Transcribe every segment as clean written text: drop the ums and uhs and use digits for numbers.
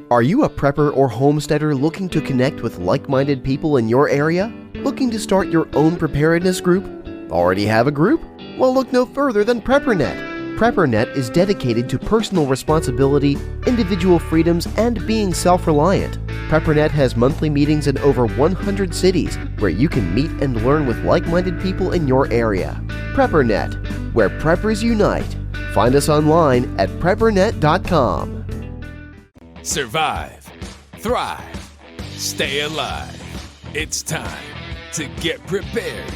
Are you a prepper or homesteader looking to connect with like-minded people in your area? Looking to start your own preparedness group? Already have a group? Well, look no further than PrepperNet. PrepperNet is dedicated to personal responsibility, individual freedoms, and being self-reliant. PrepperNet has monthly meetings in over 100 cities where you can meet and learn with like-minded people in your area. PrepperNet, where preppers unite. Find us online at PrepperNet.com. Survive, thrive, stay alive. It's time to get prepared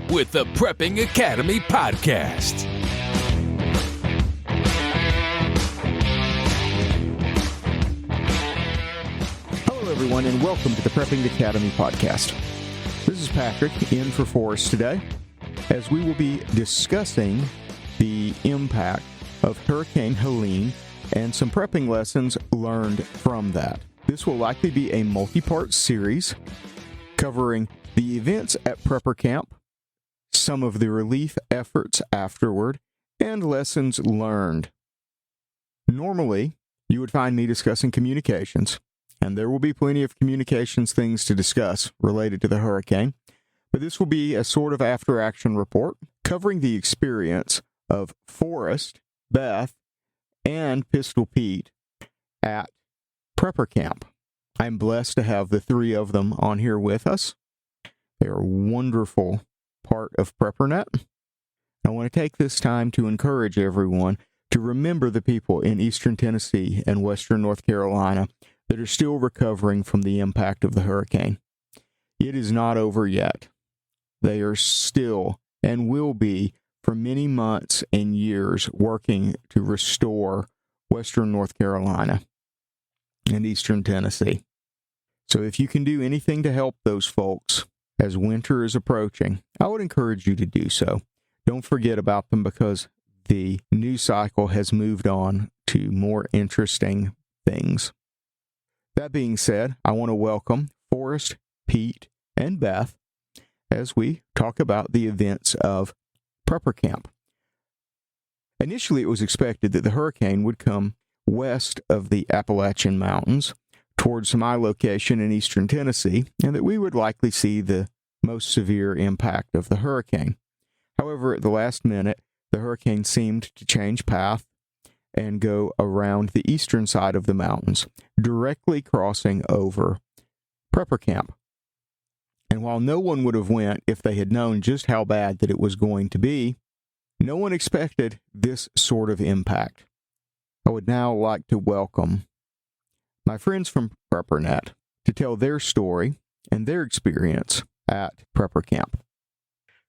with the Prepping Academy podcast. Hello, everyone, and welcome to the Prepping Academy podcast. This is Patrick in for Forrest today, as we will be discussing the impact of Hurricane Helene and some prepping lessons learned from that. This will likely be a multi-part series covering the events at Prepper Camp, some of the relief efforts afterward, and lessons learned. Normally, you would find me discussing communications, and there will be plenty of communications things to discuss related to the hurricane, but this will be a sort of after-action report covering the experience of Forrest, Beth, and Pistol Pete at Prepper Camp. I'm blessed to have the three of them on here with us. They are a wonderful part of PrepperNet. I want to take this time to encourage everyone to remember the people in Eastern Tennessee and Western North Carolina that are still recovering from the impact of the hurricane. It is not over yet. They are still and will be for many months and years working to restore Western North Carolina and Eastern Tennessee. So if you can do anything to help those folks as winter is approaching, I would encourage you to do so. Don't forget about them because the news cycle has moved on to more interesting things. That being said, I want to welcome Forrest, Pete, and Beth as we talk about the events of Prepper Camp. Initially, it was expected that the hurricane would come west of the Appalachian Mountains towards my location in eastern Tennessee, and that we would likely see the most severe impact of the hurricane. However, at the last minute, the hurricane seemed to change path and go around the eastern side of the mountains, directly crossing over Prepper Camp. And while no one would have went if they had known just how bad that it was going to be, no one expected this sort of impact. I would now like to welcome my friends from PrepperNet to tell their story and their experience at Prepper Camp.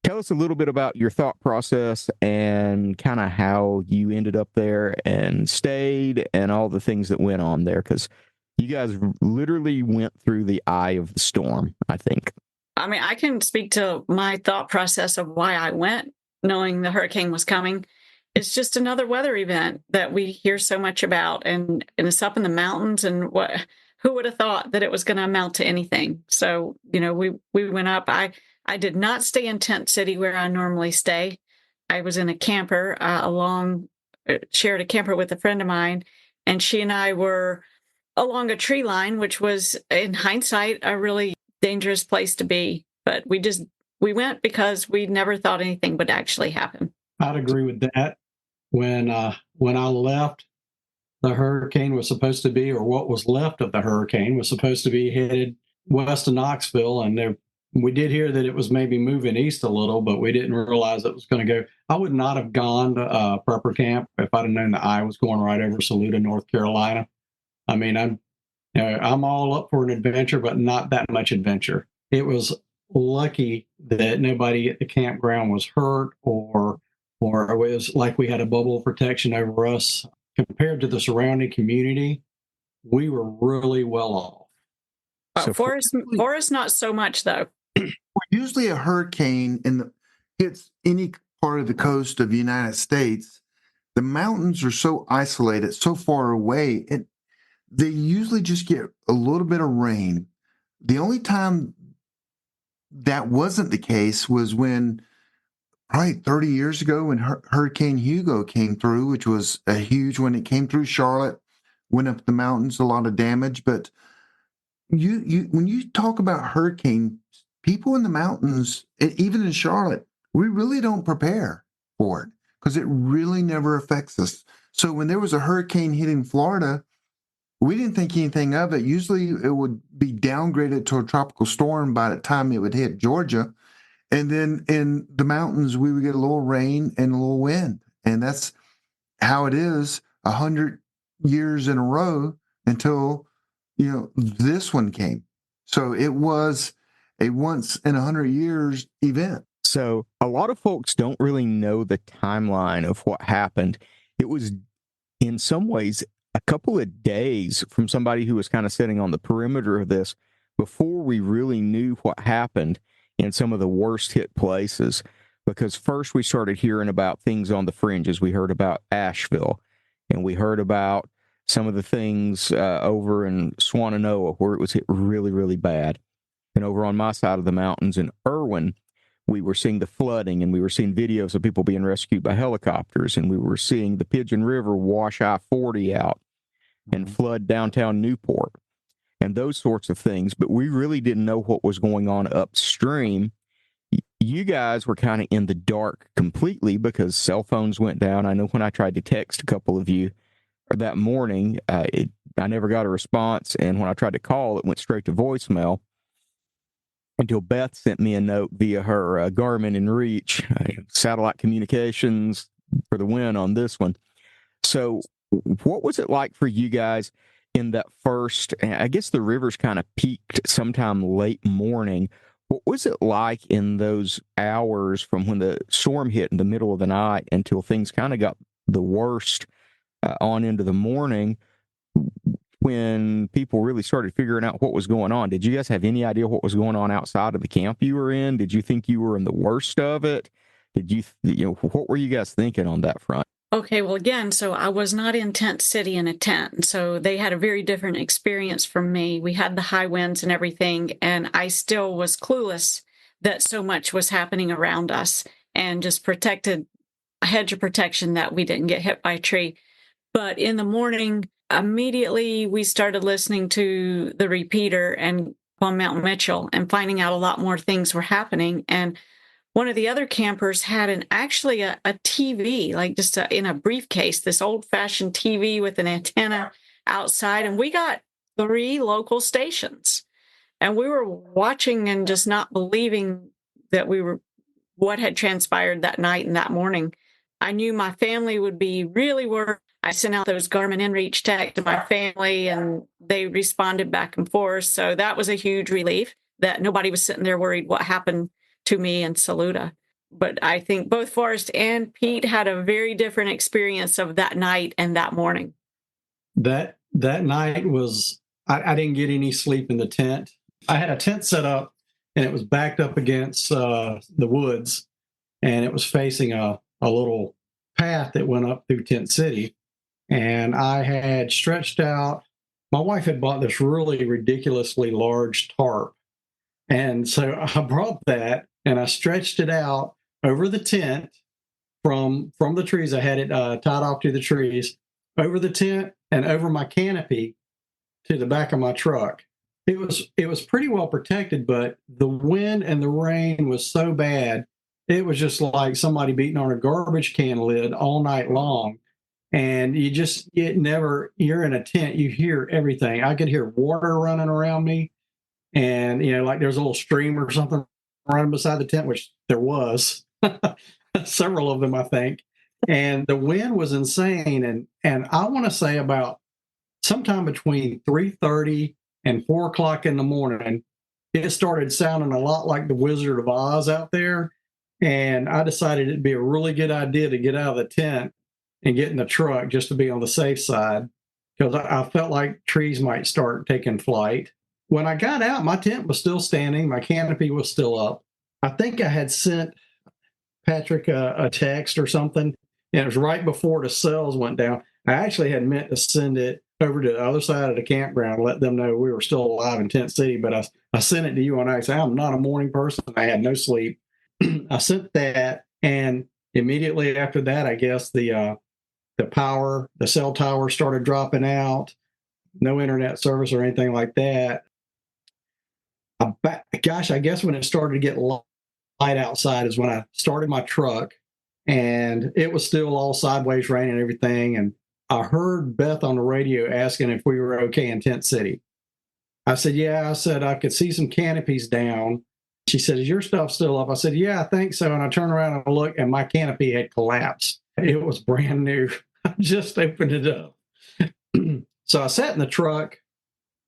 Tell us a little bit about your thought process and kind of how you ended up there and stayed and all the things that went on there, because you guys literally went through the eye of the storm, I think. I mean, I can speak to my thought process of why I went, knowing the hurricane was coming. It's just another weather event that we hear so much about, and it's up in the mountains. And who would have thought that it was going to amount to anything? So, we went up. I did not stay in Tent City where I normally stay. I was in a camper shared a camper with a friend of mine, and she and I were along a tree line, which was, in hindsight, a really dangerous place to be. But we went because we never thought anything would actually happen. I'd agree with that. When I left, the hurricane was supposed to be, or what was left of the hurricane was supposed to be headed west of Knoxville, and we did hear that it was maybe moving east a little, but we didn't realize it was going to go. I would not have gone to Prepper Camp if I'd have known the eye was going right over Saluda, North Carolina. I mean, I'm all up for an adventure, but not that much adventure. It was lucky that nobody at the campground was hurt, or it was like we had a bubble of protection over us. Compared to the surrounding community, we were really well off. So Forrest, not so much, though. Usually a hurricane hits any part of the coast of the United States, the mountains are so isolated, so far away, and they usually just get a little bit of rain. The only time that wasn't the case was when probably 30 years ago when Hurricane Hugo came through, which was a huge one. It came through Charlotte, went up the mountains, a lot of damage. But you when you talk about hurricane, people in the mountains, even in Charlotte, we really don't prepare for it because it really never affects us. So when there was a hurricane hitting Florida, we didn't think anything of it. Usually it would be downgraded to a tropical storm by the time it would hit Georgia. And then in the mountains, we would get a little rain and a little wind. And that's how it is 100 years in a row until, this one came. So it was a once in 100 years event. So a lot of folks don't really know the timeline of what happened. It was in some ways a couple of days from somebody who was kind of sitting on the perimeter of this before we really knew what happened in some of the worst hit places. Because first we started hearing about things on the fringes. We heard about Asheville, and we heard about some of the things over in Swannanoa where it was hit really, really bad. And over on my side of the mountains in Irwin, we were seeing the flooding, and we were seeing videos of people being rescued by helicopters, and we were seeing the Pigeon River wash I-40 out and flood downtown Newport and those sorts of things. But we really didn't know what was going on upstream. You guys were kind of in the dark completely because cell phones went down. I know when I tried to text a couple of you that morning, I never got a response. And when I tried to call, it went straight to voicemail until Beth sent me a note via her Garmin and Reach, satellite communications for the win on this one. So what was it like for you guys in that first, I guess the rivers kind of peaked sometime late morning. What was it like in those hours from when the storm hit in the middle of the night until things kind of got the worst on into the morning when people really started figuring out what was going on? Did you guys have any idea what was going on outside of the camp you were in? Did you think you were in the worst of it? Did what were you guys thinking on that front? Okay, well, again, so I was not in Tent City in a tent. So they had a very different experience from me. We had the high winds and everything, and I still was clueless that so much was happening around us and just protected, a hedge of protection that we didn't get hit by a tree. But in the morning, immediately we started listening to the repeater and on Mount Mitchell and finding out a lot more things were happening. And one of the other campers had actually a TV, like just in a briefcase, this old-fashioned TV with an antenna outside. And we got 3 local stations. And we were watching and just not believing that what had transpired that night and that morning. I knew my family would be really worried. I sent out those Garmin inReach texts to my family, and they responded back and forth. So that was a huge relief that nobody was sitting there worried what happened to me in Saluda. But I think both Forrest and Pete had a very different experience of that night and that morning. That night was, I didn't get any sleep in the tent. I had a tent set up, and it was backed up against the woods, and it was facing a little path that went up through Tent City. And I had stretched out, my wife had bought this really ridiculously large tarp. And so I brought that and I stretched it out over the tent from the trees. I had it tied off to the trees, over the tent and over my canopy to the back of my truck. It was pretty well protected, but the wind and the rain was so bad. It was just like somebody beating on a garbage can lid all night long. And you're in a tent, you hear everything. I could hear water running around me. And, like there's a little stream or something running beside the tent, which there was several of them, I think. And the wind was insane. And I want to say about sometime between 3:30 and 4 o'clock in the morning, it started sounding a lot like the Wizard of Oz out there. And I decided it'd be a really good idea to get out of the tent and get in the truck just to be on the safe side, because I felt like trees might start taking flight. When I got out, my tent was still standing. My canopy was still up. I think I had sent Patrick a text or something, and it was right before the cells went down. I actually had meant to send it over to the other side of the campground, let them know we were still alive in Tent City, but I sent it to you on I said, I'm not a morning person. I had no sleep. I sent that, and immediately after that, I guess the the cell tower started dropping out, no internet service or anything like that. I guess when it started to get light outside is when I started my truck, and it was still all sideways rain and everything. And I heard Beth on the radio asking if we were okay in Tent City. I said, yeah. I said, I could see some canopies down. She said, is your stuff still up? I said, yeah, I think so. And I turned around and looked, and my canopy had collapsed. It was brand new. I just opened it up. So I sat in the truck.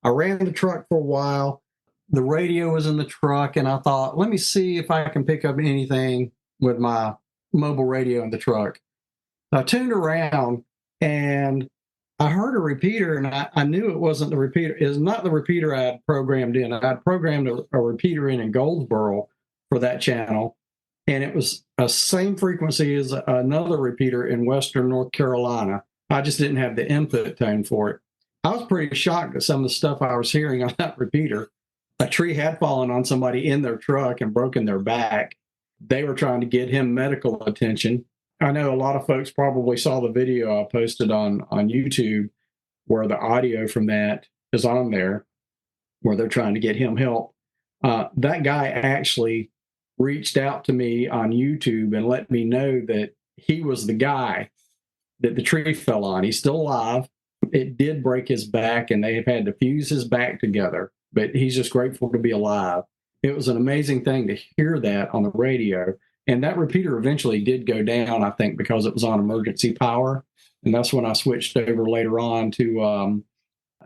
I ran the truck for a while. The radio was in the truck, and I thought, let me see if I can pick up anything with my mobile radio in the truck. I tuned around, and I heard a repeater, and I knew it wasn't the repeater. It was not the repeater I had programmed in. I had programmed a repeater in Goldsboro for that channel, and it was the same frequency as another repeater in Western North Carolina. I just didn't have the input tone for it. I was pretty shocked at some of the stuff I was hearing on that repeater. A tree had fallen on somebody in their truck and broken their back. They were trying to get him medical attention. I know a lot of folks probably saw the video I posted on YouTube where the audio from that is on there, where they're trying to get him help. That guy actually reached out to me on YouTube and let me know that he was the guy that the tree fell on. He's still alive. It did break his back, and they have had to fuse his back together, but he's just grateful to be alive. It was an amazing thing to hear that on the radio. And that repeater eventually did go down, I think, because it was on emergency power. And that's when I switched over later on to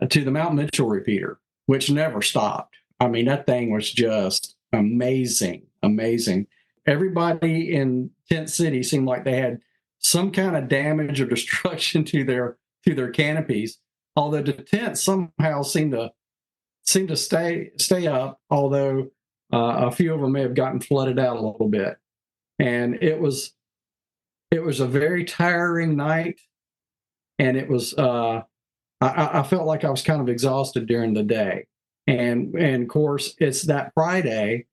the Mount Mitchell repeater, which never stopped. I mean, that thing was just amazing, amazing. Everybody in Tent City seemed like they had some kind of damage or destruction to their canopies, although the tents somehow seemed to stay up, although a few of them may have gotten flooded out a little bit. And it was a very tiring night, and it was I felt like I was kind of exhausted during the day. And of course, it's that Friday.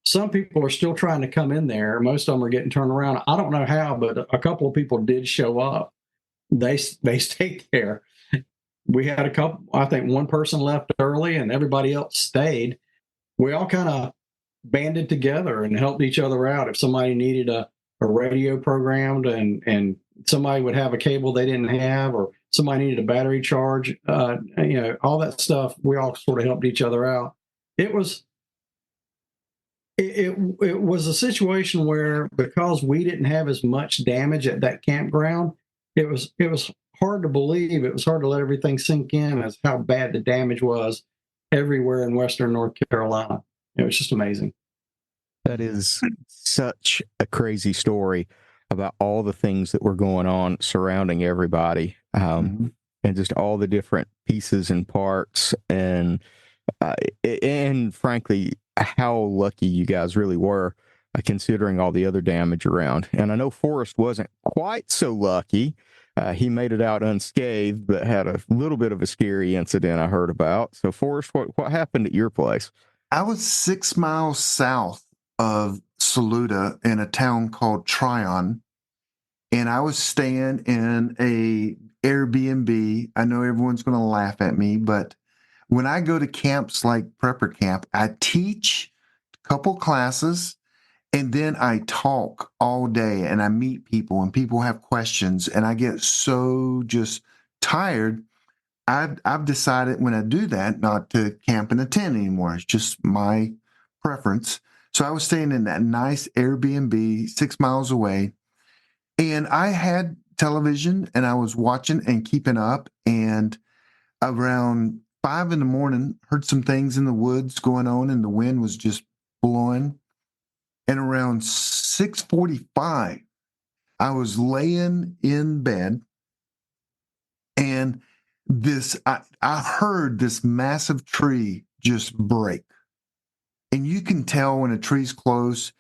Some people are still trying to come in there. Most of them are getting turned around. I don't know how, but a couple of people did show up. They stayed there. We had a couple, I think one person left early and everybody else stayed. We all kind of banded together and helped each other out. If somebody needed a radio programmed and somebody would have a cable they didn't have, or somebody needed a battery charge, all that stuff, we all sort of helped each other out. It was a situation where, because we didn't have as much damage at that campground, it was hard to believe. It was hard to let everything sink in as how bad the damage was everywhere in Western North Carolina. It was just amazing. That is such a crazy story about all the things that were going on surrounding everybody, and just all the different pieces and parts, and frankly, how lucky you guys really were, considering all the other damage around. And I know Forrest wasn't quite so lucky. He made it out unscathed, but had a little bit of a scary incident I heard about. So, Forrest, what happened at your place? I was 6 miles south of Saluda in a town called Tryon, and I was staying in a Airbnb. I know everyone's going to laugh at me, but when I go to camps like Prepper Camp, I teach a couple classes, and then I talk all day, and I meet people, and people have questions, and I get so just tired. I've decided when I do that not to camp in a tent anymore. It's just my preference. So I was staying in that nice Airbnb 6 miles away, and I had television, and I was watching and keeping up, and around 5 a.m, heard some things in the woods going on, and the wind was just blowing. And around 6:45, I was laying in bed, and I heard this massive tree just break. And you can tell when a tree's close,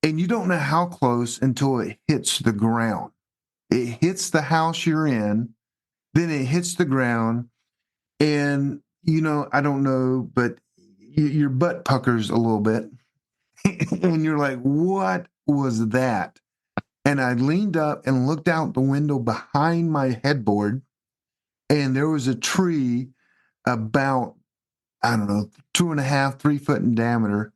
and you don't know how close until it hits the ground. It hits the house you're in, then it hits the ground, and I don't know, but your butt puckers a little bit. And you're like, what was that? And I leaned up and looked out the window behind my headboard, and there was a tree about, I don't know, 2.5, 3 foot in diameter,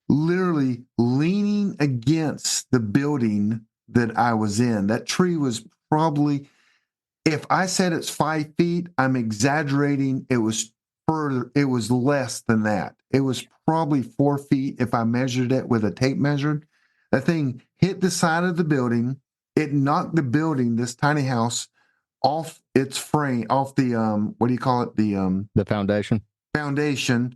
literally leaning against the building that I was in. That tree was probably, if I said it's 5 feet, I'm exaggerating. It was further, it was less than that. It was probably 4 feet if I measured it with a tape measure. That thing hit the side of the building. It knocked the building, this tiny house, off its frame, off the what do you call it? The foundation. Foundation,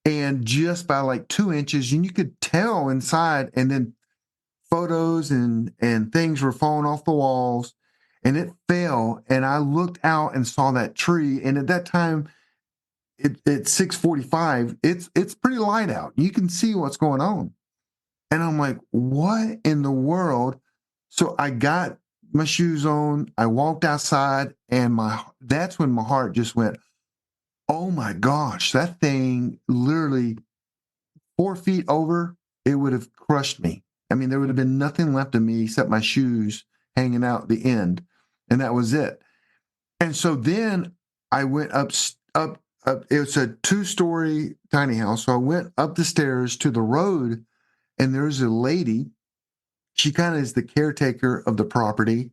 and just by like 2 inches, and you could tell inside. And then photos and things were falling off the walls, and it fell. And I looked out and saw that tree. And at that time, it's 6:45. It's pretty light out. You can see what's going on. And I'm like, what in the world? So I got my shoes on. I walked outside, and that's when my heart just went, oh my gosh, that thing literally 4 feet over, it would have crushed me. I mean, there would have been nothing left of me except my shoes hanging out the end. And that was it. And so then I went up. It's a 2-story tiny house. So I went up the stairs to the road, and there's a lady. She kind of is the caretaker of the property.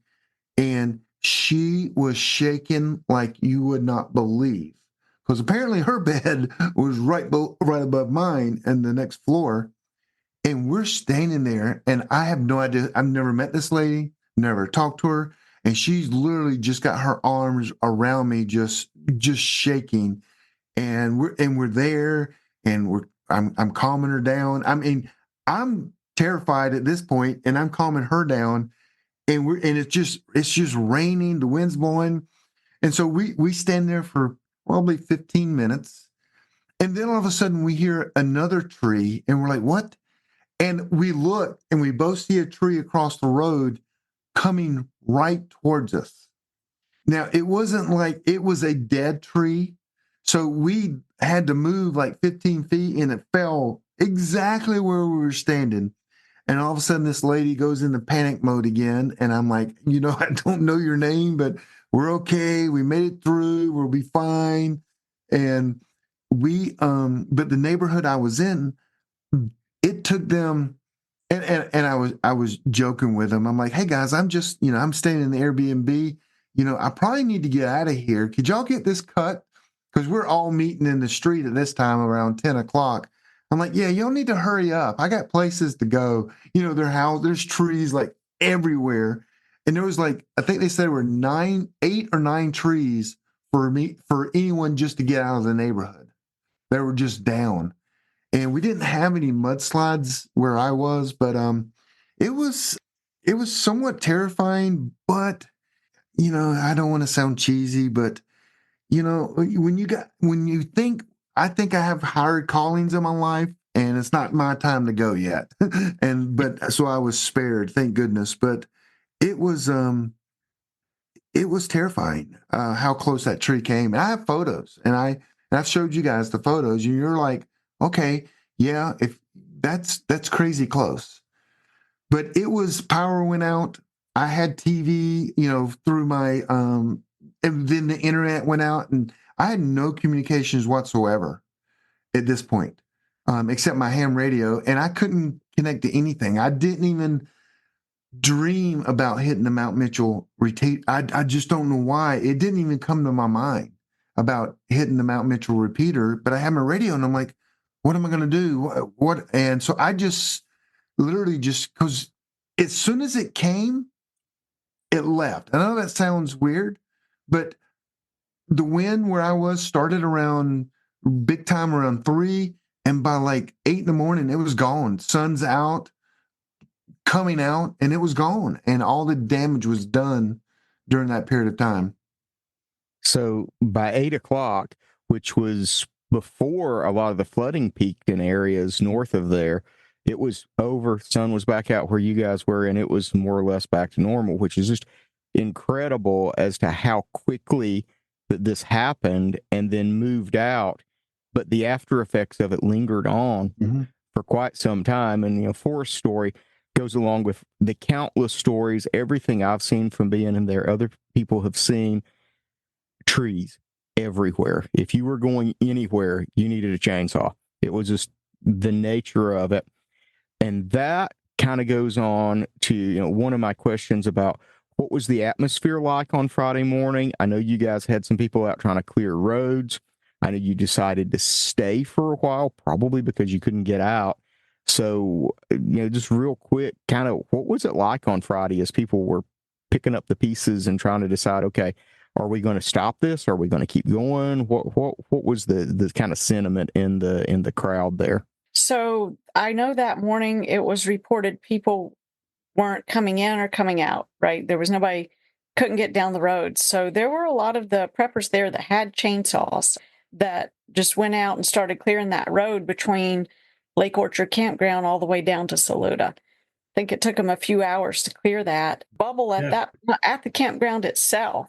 And she was shaking like you would not believe, because apparently her bed was right above mine and the next floor. And we're standing there, and I have no idea. I've never met this lady, never talked to her. And she's literally just got her arms around me, just shaking. And we're there, and I'm calming her down. I mean, I'm terrified at this point, and I'm calming her down. And it's just raining, the wind's blowing. And so we stand there for probably 15 minutes. And then all of a sudden we hear another tree, and we're like, what? And we look, and we both see a tree across the road coming right towards us. Now, it wasn't like it was a dead tree. So we had to move like 15 feet, and it fell exactly where we were standing. And all of a sudden, this lady goes into panic mode again. And I'm like, I don't know your name, but we're okay. We made it through. We'll be fine. And but the neighborhood I was in, it took them, and I was joking with them. I'm like, hey guys, I'm just, I'm staying in the Airbnb. I probably need to get out of here. Could y'all get this cut? Because we're all meeting in the street at this time around 10 o'clock. I'm like, yeah, y'all need to hurry up. I got places to go. There's trees like everywhere. And there was like, I think they said there were 8 or 9 trees for anyone just to get out of the neighborhood. They were just down. And we didn't have any mudslides where I was, but it was somewhat terrifying. But, I don't want to sound cheesy, but I think I have higher callings in my life, and it's not my time to go yet. But so I was spared, thank goodness. But it was terrifying how close that tree came. And I have photos, and I've showed you guys the photos, and you're like, okay, yeah, if that's crazy close. But it was, power went out. I had TV, through my and then the internet went out, and I had no communications whatsoever at this point, except my ham radio, and I couldn't connect to anything. I didn't even dream about hitting the Mount Mitchell retreat. I just don't know why. It didn't even come to my mind about hitting the Mount Mitchell repeater, but I had my radio, and I'm like, what am I going to do? What? And so I just literally because as soon as it came, it left. I know that sounds weird, but the wind where I was started around big time around 3, and by like 8 in the morning, it was gone. Sun's out, coming out, and it was gone. And all the damage was done during that period of time. So by 8 o'clock, which was before a lot of the flooding peaked in areas north of there, it was over. Sun was back out where you guys were, and it was more or less back to normal, which is just incredible as to how quickly that this happened and then moved out. But the after effects of it lingered on for quite some time. And, Forrest's story, goes along with the countless stories, everything I've seen from being in there, other people have seen. Trees everywhere. If you were going anywhere, you needed a chainsaw. It was just the nature of it. And that kind of goes on to, one of my questions about what was the atmosphere like on Friday morning. I know you guys had some people out trying to clear roads. I know you decided to stay for a while, probably because you couldn't get out. So, just real quick, kind of what was it like on Friday as people were picking up the pieces and trying to decide, okay, are we going to stop this? Are we going to keep going? What was the kind of sentiment in the crowd there? So I know that morning it was reported people weren't coming in or coming out, right? There was nobody, couldn't get down the road. So there were a lot of the preppers there that had chainsaws that just went out and started clearing that road between Lake Orchard Campground all the way down to Saluda. I think it took them a few hours to clear that bubble at the campground itself.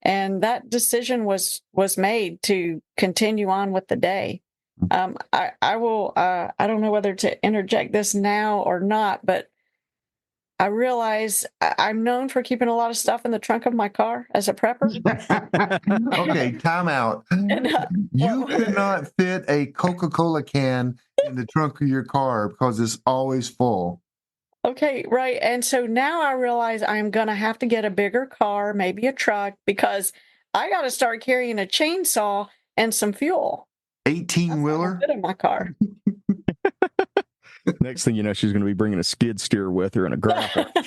And that decision was made to continue on with the day. I will, I don't know whether to interject this now or not, but I realize I'm known for keeping a lot of stuff in the trunk of my car as a prepper. Okay, time out. You could not fit a Coca-Cola can in the trunk of your car because it's always full. Okay, right. And so now I realize I'm going to have to get a bigger car, maybe a truck, because I got to start carrying a chainsaw and some fuel. 18-wheeler? Fit in my car. Next thing you know, she's going to be bringing a skid steer with her and a grapple. Of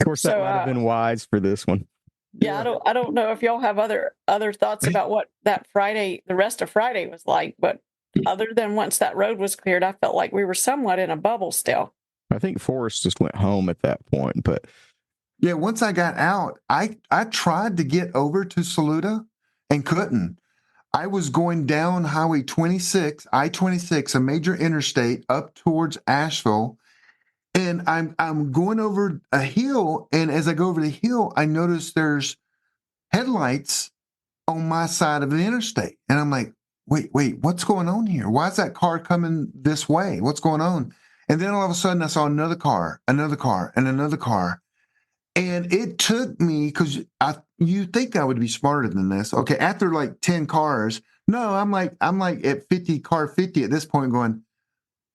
course, that might have been wise for this one. Yeah, I don't know if y'all have other thoughts about what that Friday, the rest of Friday was like, but other than once that road was cleared, I felt like we were somewhat in a bubble still. I think Forrest just went home at that point, but yeah, once I got out, I tried to get over to Saluda and couldn't. I was going down Highway 26, I-26, a major interstate up towards Asheville, and I'm going over a hill, and as I go over the hill, I notice there's headlights on my side of the interstate, and I'm like, wait, what's going on here? Why is that car coming this way? What's going on? And then all of a sudden, I saw another car, and another car. And it took me, because you think I would be smarter than this. Okay, after like 10 cars, no, I'm like at 50 at this point going,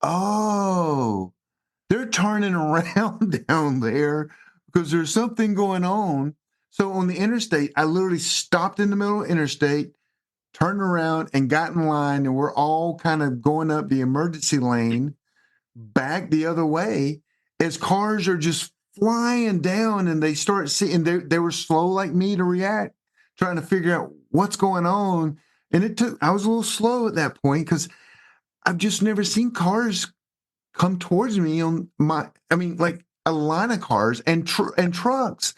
oh, they're turning around down there because there's something going on. So on the interstate, I literally stopped in the middle of the interstate, turned around and got in line, and we're all kind of going up the emergency lane back the other way as cars are just flying down, and they start seeing they were slow like me to react, trying to figure out what's going on. And I was a little slow at that point because I've just never seen cars come towards me like a line of cars and trucks.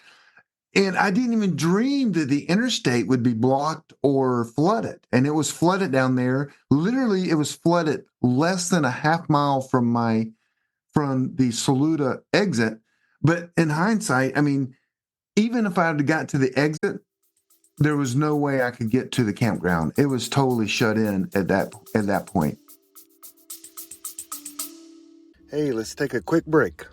And I didn't even dream that the interstate would be blocked or flooded. And it was flooded down there. Literally, it was flooded less than a half mile from the Saluda exit. But in hindsight, I mean, even if I had got to the exit, there was no way I could get to the campground. It was totally shut in at that point. Hey, let's take a quick break.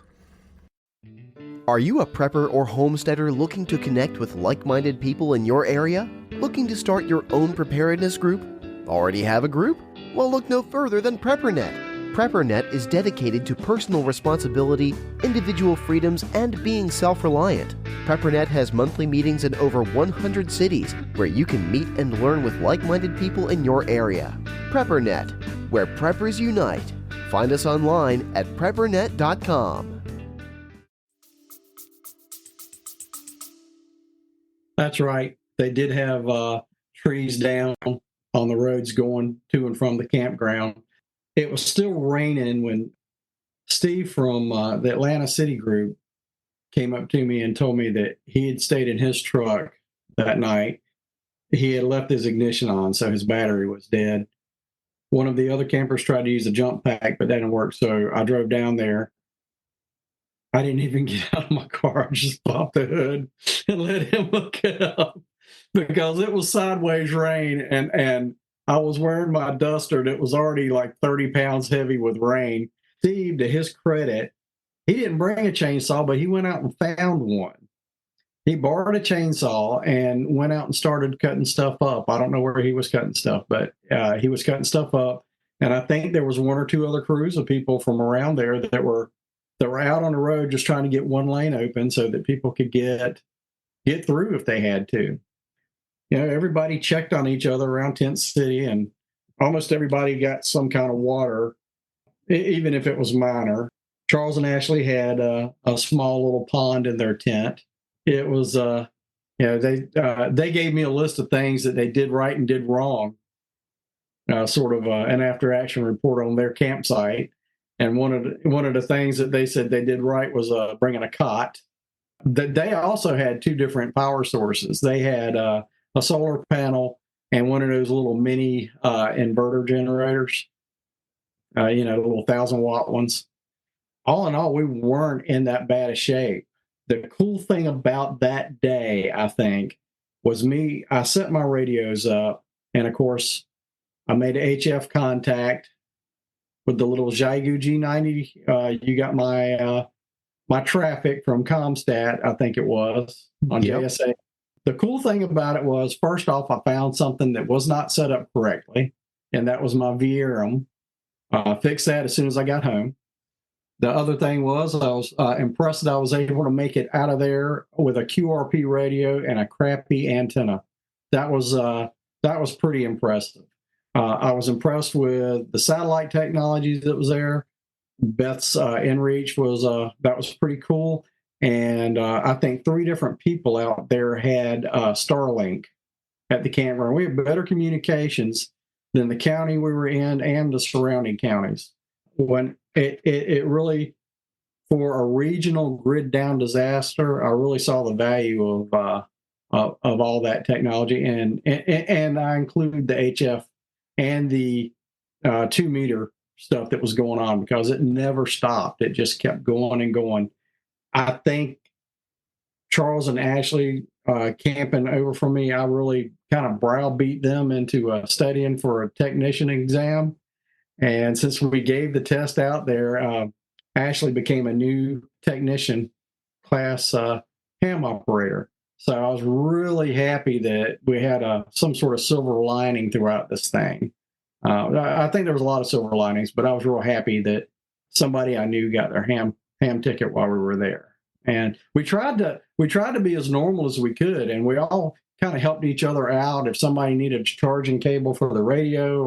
Are you a prepper or homesteader looking to connect with like-minded people in your area? Looking to start your own preparedness group? Already have a group? Well, look no further than PrepperNet. PrepperNet is dedicated to personal responsibility, individual freedoms, and being self-reliant. PrepperNet has monthly meetings in over 100 cities where you can meet and learn with like-minded people in your area. PrepperNet, where preppers unite. Find us online at PrepperNet.com. That's right. They did have trees down on the roads going to and from the campground. It was still raining when Steve from the Atlanta City group came up to me and told me that he had stayed in his truck that night. He had left his ignition on, so his battery was dead. One of the other campers tried to use a jump pack, but that didn't work, so I drove down there. I didn't even get out of my car. I just popped the hood and let him look it up because it was sideways rain, and I was wearing my duster that was already like 30 pounds heavy with rain. Steve, to his credit, he didn't bring a chainsaw, but he went out and found one. He borrowed a chainsaw and went out and started cutting stuff up. I don't know where he was cutting stuff, but he was cutting stuff up. And I think there was one or two other crews of people from around there that were out on the road just trying to get one lane open so that people could get through if they had to. You know, everybody checked on each other around Tent City, and almost everybody got some kind of water, even if it was minor. Charles and Ashley had a small little pond in their tent. It was, they gave me a list of things that they did right and did wrong, sort of an after-action report on their campsite. And one of the things that they said they did right was bringing a cot. They also had two different power sources. They had a solar panel and one of those little mini inverter generators, the little 1,000-watt ones. All in all, we weren't in that bad a shape. The cool thing about that day, I think, was I set my radios up, and of course, I made HF contact with the little Xiegu G90. You got my traffic from Comstat, I think it was, on JSA. The cool thing about it was, first off, I found something that was not set up correctly, and that was my VRM. Fixed that as soon as I got home. The other thing was, I was impressed that I was able to make it out of there with a QRP radio and a crappy antenna. That was pretty impressive. I was impressed with the satellite technologies that was there. Beth's inReach was pretty cool. And I think 3 different people out there had Starlink at the campground. We have better communications than the county we were in and the surrounding counties. When it really, for a regional grid down disaster, I really saw the value of all that technology, and I include the HF and the 2-meter stuff that was going on, because it never stopped. It just kept going and going. I think Charles and Ashley camping over for me, I really kind of browbeat them into studying for a technician exam. And since we gave the test out there, Ashley became a new technician class ham operator. So I was really happy that we had some sort of silver lining throughout this thing. I think there was a lot of silver linings, but I was real happy that somebody I knew got their ham ticket while we were there. And we tried to be as normal as we could, and we all kind of helped each other out. If somebody needed a charging cable for the radio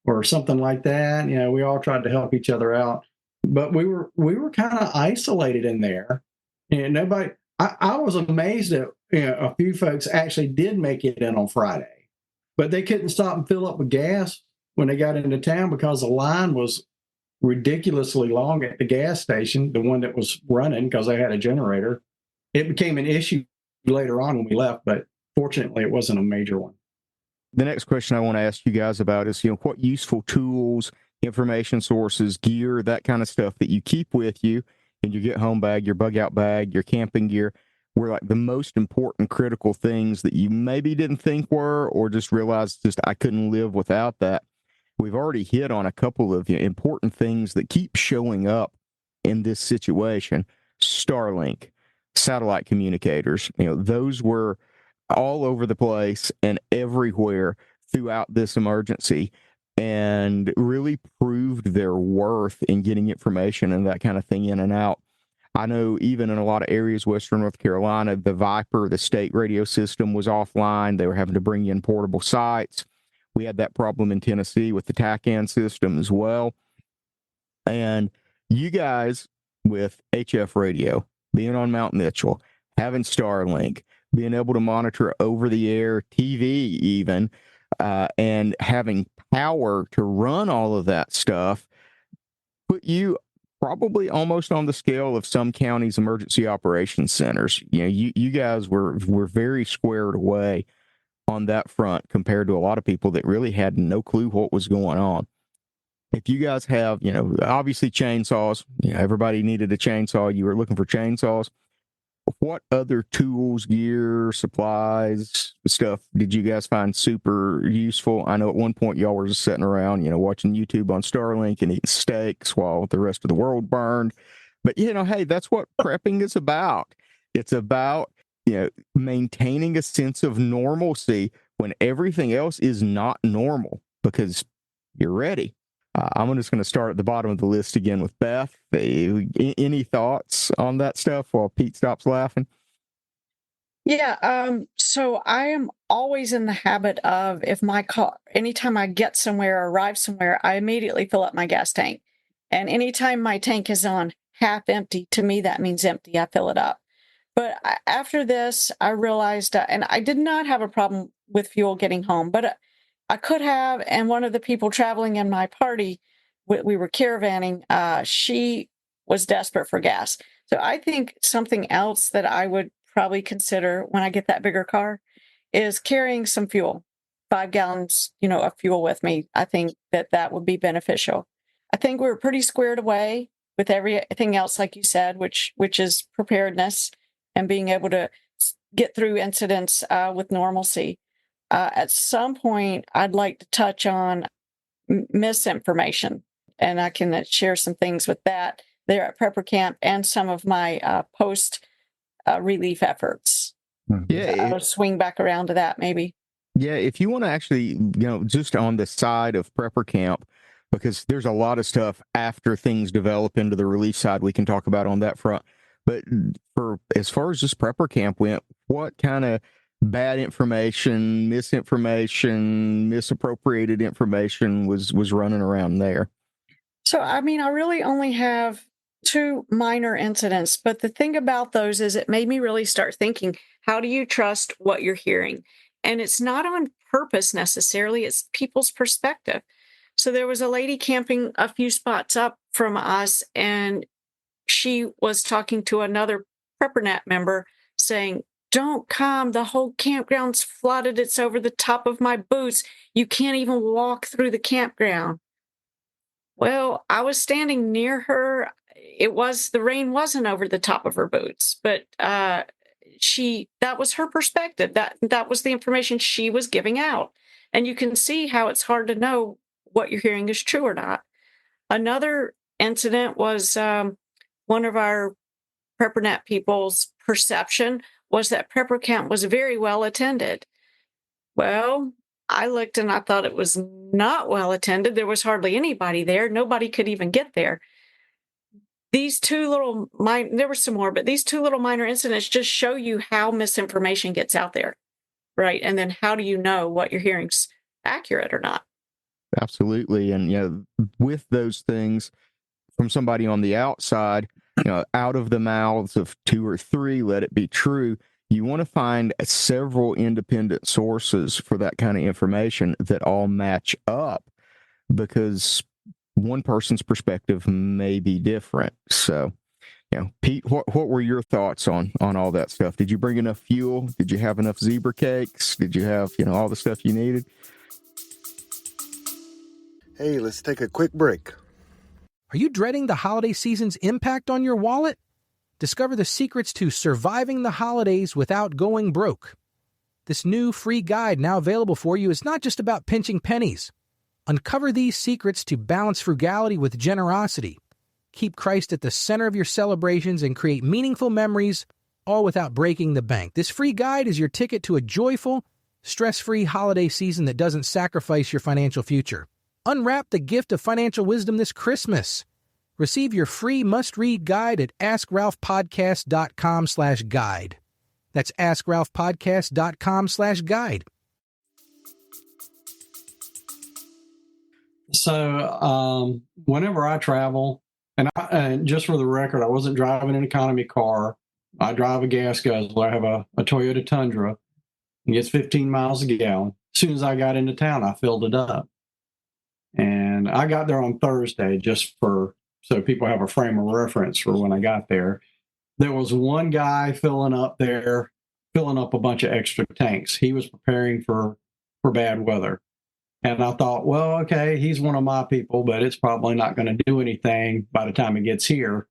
or something like that, we all tried to help each other out. But we were kind of isolated in there, and nobody. I was amazed that a few folks actually did make it in on Friday, but they couldn't stop and fill up with gas when they got into town because the line was ridiculously long at the gas station, the one that was running, because they had a generator. It became an issue later on when we left, but fortunately it wasn't a major one. The next question I want to ask you guys about is, what useful tools, information sources, gear, that kind of stuff that you keep with you in your get-home bag, your bug-out bag, your camping gear, were like the most important critical things that you maybe didn't think were, or just realized I couldn't live without that. We've already hit on a couple of important things that keep showing up in this situation. Starlink, satellite communicators, those were all over the place and everywhere throughout this emergency, and really proved their worth in getting information and that kind of thing in and out. I know even in a lot of areas, Western North Carolina, the Viper, the state radio system, was offline. They were having to bring in portable sites. We had that problem in Tennessee with the TACAN system as well. And you guys with HF radio, being on Mount Mitchell, having Starlink, being able to monitor over-the-air TV even, and having power to run all of that stuff, put you probably almost on the scale of some counties' emergency operations centers. You guys were very squared away on that front compared to a lot of people that really had no clue what was going on. If you guys have, obviously chainsaws, everybody needed a chainsaw. You were looking for chainsaws. what other tools, gear, supplies, stuff did you guys find super useful? I know at one point y'all were just sitting around, watching YouTube on Starlink and eating steaks while the rest of the world burned. But, hey, that's what prepping is about. It's about, maintaining a sense of normalcy when everything else is not normal, because you're ready. I'm just going to start at the bottom of the list again with Beth. Any thoughts on that stuff while Pete stops laughing? Yeah. So I am always in the habit of, if my car, anytime I get somewhere or arrive somewhere, I immediately fill up my gas tank. And anytime my tank is on half empty, to me, that means empty. I fill it up. But after this, I realized, and I did not have a problem with fuel getting home, but I could have. And one of the people traveling in my party, we were caravanning, she was desperate for gas. So I think something else that I would probably consider when I get that bigger car is carrying some fuel, 5 gallons, of fuel with me. I think that would be beneficial. I think we were pretty squared away with everything else, like you said, which is preparedness and being able to get through incidents with normalcy. At some point, I'd like to touch on misinformation, and I can share some things with that there at Prepper Camp and some of my post relief efforts. Yeah, I'll swing back around to that maybe. Yeah, if you want to actually, just on the side of Prepper Camp, because there's a lot of stuff after things develop into the relief side we can talk about on that front. But for as far as just Prepper Camp went, what kind of bad information, misinformation, misappropriated information was running around there? So, I really only have 2 minor incidents, but the thing about those is it made me really start thinking, how do you trust what you're hearing? And it's not on purpose necessarily, it's people's perspective. So there was a lady camping a few spots up from us, and she was talking to another PrepperNet member saying, "Don't come, the whole campground's flooded, it's over the top of my boots. You can't even walk through the campground." Well, I was standing near her. The rain wasn't over the top of her boots, but that was her perspective. That was the information she was giving out. And you can see how it's hard to know what you're hearing is true or not. Another incident was one of our PrepperNet people's perception was that Prepper Camp was very well attended. Well, I looked and I thought it was not well attended. There was hardly anybody there. Nobody could even get there. These there were some more, but these 2 little minor incidents just show you how misinformation gets out there, right? And then how do you know what you're hearing's accurate or not? Absolutely. And, with those things from somebody on the outside, out of the mouths of 2 or 3, let it be true. You want to find several independent sources for that kind of information that all match up, because one person's perspective may be different. So, Pete, what were your thoughts on all that stuff? Did you bring enough fuel? Did you have enough zebra cakes? Did you have, all the stuff you needed? Hey, let's take a quick break. Are you dreading the holiday season's impact on your wallet? Discover the secrets to surviving the holidays without going broke. This new free guide now available for you is not just about pinching pennies. Uncover these secrets to balance frugality with generosity. Keep Christ at the center of your celebrations and create meaningful memories, all without breaking the bank. This free guide is your ticket to a joyful, stress-free holiday season that doesn't sacrifice your financial future. Unwrap the gift of financial wisdom this Christmas. Receive your free must-read guide at AskRalphPodcast.com/guide. That's AskRalphPodcast.com/guide. So whenever I travel, and just for the record, I wasn't driving an economy car. I drive a gas guzzler. I have a Toyota Tundra. It gets 15 miles a gallon. As soon as I got into town, I filled it up. And I got there on Thursday so people have a frame of reference for when I got there. There was one guy filling up a bunch of extra tanks. He was preparing for bad weather. And I thought, well, okay, he's one of my people, but it's probably not going to do anything by the time it gets here.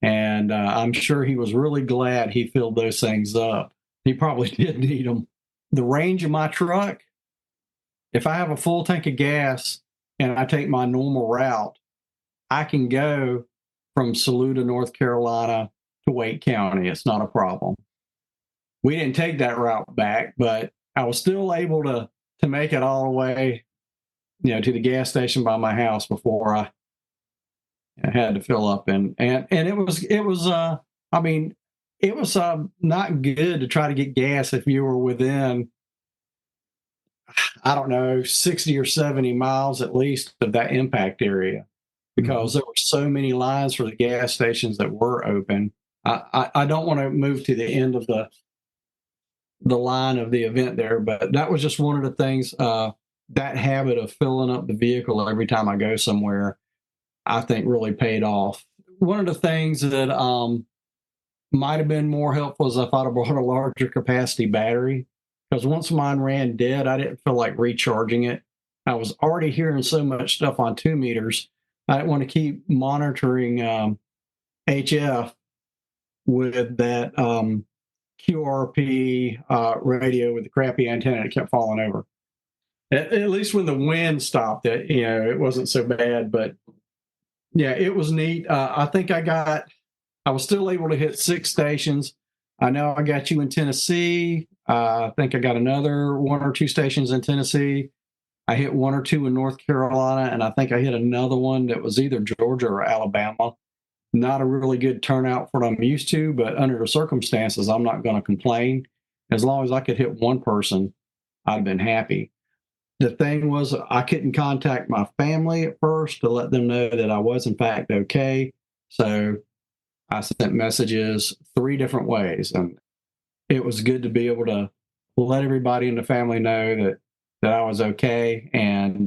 And I'm sure he was really glad he filled those things up. He probably did need them. The range of my truck, if I have a full tank of gas and I take my normal route, I can go from Saluda, North Carolina to Wake County. It's not a problem. We didn't take that route back, but I was still able to make it all the way, to the gas station by my house before I had to fill up. And it was not good to try to get gas if you were within, I don't know, 60 or 70 miles at least of that impact area, because there were so many lines for the gas stations that were open. I don't want to move to the end of the line of the event there, but that was just one of the things, that habit of filling up the vehicle every time I go somewhere, I think really paid off. One of the things that might have been more helpful is if I'd have brought a larger capacity battery, because once mine ran dead, I didn't feel like recharging it. I was already hearing so much stuff on 2 meters. I didn't want to keep monitoring HF with that QRP radio with the crappy antenna that kept falling over. At least when the wind stopped it, it wasn't so bad. But yeah, it was neat. I think I was still able to hit 6 stations. I know I got you in Tennessee. I think I got another 1 or 2 stations in Tennessee. I hit 1 or 2 in North Carolina, and I think I hit another one that was either Georgia or Alabama. Not a really good turnout for what I'm used to, but under the circumstances, I'm not going to complain. As long as I could hit one person, I'd been happy. The thing was, I couldn't contact my family at first to let them know that I was, in fact, okay. So I sent messages 3 different ways, and it was good to be able to let everybody in the family know that I was okay, and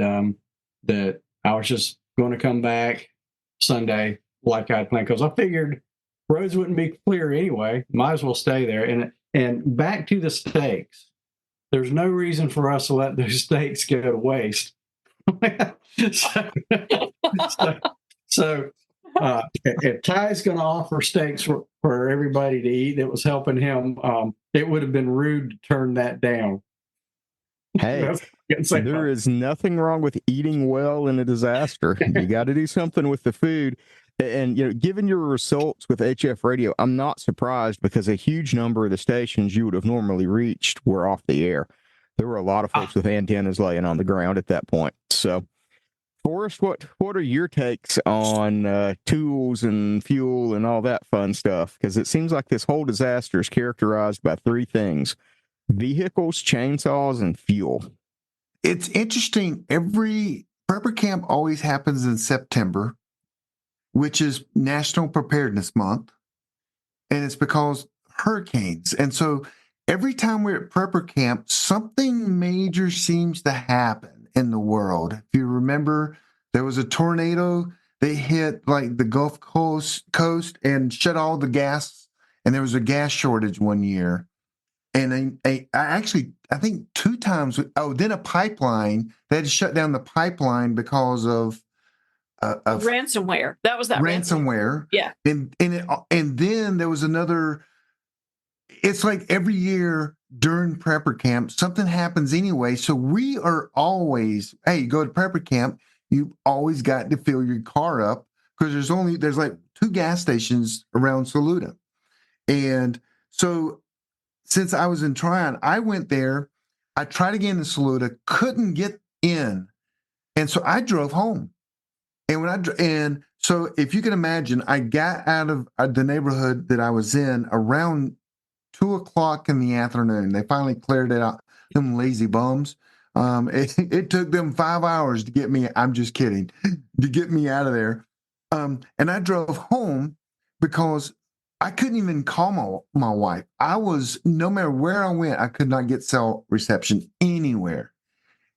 that I was just going to come back Sunday like I had planned, because I figured roads wouldn't be clear anyway. Might as well stay there. And back to the steaks. There's no reason for us to let those steaks go to waste. So if Ty's going to offer steaks for everybody to eat that was helping him, it would have been rude to turn that down. Hey, there is nothing wrong with eating well in a disaster. You got to do something with the food. And, given your results with HF radio, I'm not surprised, because a huge number of the stations you would have normally reached were off the air. There were a lot of folks with antennas laying on the ground at that point. So, Forrest, what are your takes on tools and fuel and all that fun stuff? Because it seems like this whole disaster is characterized by 3 things: vehicles, chainsaws, and fuel. It's interesting. Every prepper camp always happens in September, which is National Preparedness Month. And it's because hurricanes. And so every time we're at prepper camp, something major seems to happen in the world. If you remember, there was a tornado. They hit like the Gulf Coast and shut all the gas. And there was a gas shortage one year. And I think 2 times. Then a pipeline. They had to shut down the pipeline because of ransomware. That was that ransomware. Yeah. And then there was another. It's like every year during prepper camp, something happens anyway. So we are always, hey, you go to prepper camp, you've always got to fill your car up, because there's like 2 gas stations around Saluda. And so since I was in Tryon, I went there. I tried to get into Saluda, couldn't get in. And so I drove home. And so if you can imagine, I got out of the neighborhood that I was in around 2:00 in the afternoon. They finally cleared it out. Them lazy bums. It took them 5 hours to get me. I'm just kidding. To get me out of there. And I drove home because I couldn't even call my wife. No matter where I went, I could not get cell reception anywhere.